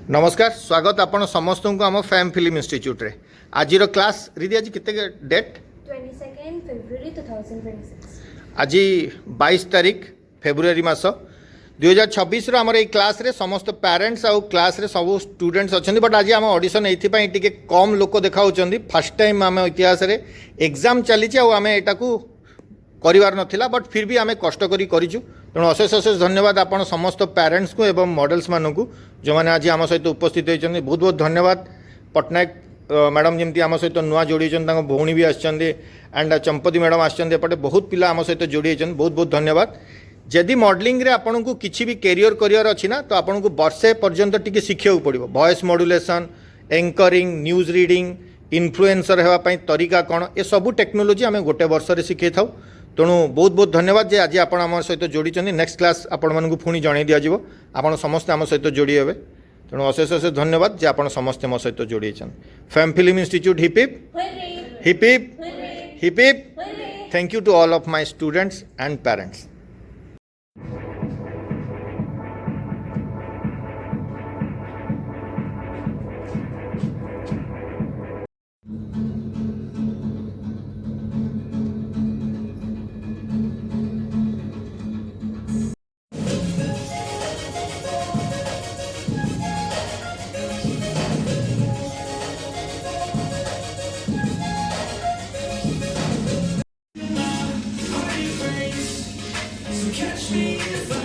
नमस्कार, स्वागत आपण समस्त को आम फैम फिल्म इंस्टीट्यूट रे। आज क्लास रिदी आज कितने डेट 22 February 2026। आज 22 तारीख फेब्रुआरी मास 2026 रो हमर ए क्लास रे समस्त पेरेंट्स आउ क्लास रे सब स्टूडेंट्स अच्छा। बट आज आम ऑडिशन एथिपाई टिके कम लोक देखाउछन्दी। फर्स्ट टाइम आम इतिहास रे एग्जाम चली आम एटा को करिवार नथिला, बट फिर भी आम कष्ट करी करिछु। तेणु अशेष अशेष धन्यवाद आपण समस्त पेरेंट्स को एवं मॉडल्स मानक जो मैंने आज आम सहित उपस्थित होती। बहुत बहुत धन्यवाद पट्टनायक मैडम जमी आम सहित नुआ जोड़ी भौणी भी आसछन्ती एंड चंपती मैडम आसछन्ती। बहुत पिला आम सहित जोड़ी होती। बहुत बहुत धन्यवाद। जदि मॉडलिंग रे आपन को किसी भी कैरियर करियर अछि ना, तो आपन को वर्षे पर्यंत टिके शिखिया पड़ो। Voice modulation, anchoring, news reading, influencer हेबा पई तरीका कौन, ये सब टेक्नोलोजी आम गोटे वर्ष रे शिखे थाउ। तेणु बहुत बहुत धन्यवाद जे आज आप सहित जोड़ी। नेक्स्ट क्लास आपण पुणी जन दिज्व। आप समस्ते आम सहित जोड़ी हे। तेणु अशेष अशेष धन्यवाद जे आप समस्ते मो सहित जोड़ी। Fame Film Institute hip hip hip hip hip hip. Thank you to all of my students and parents. Catch me if I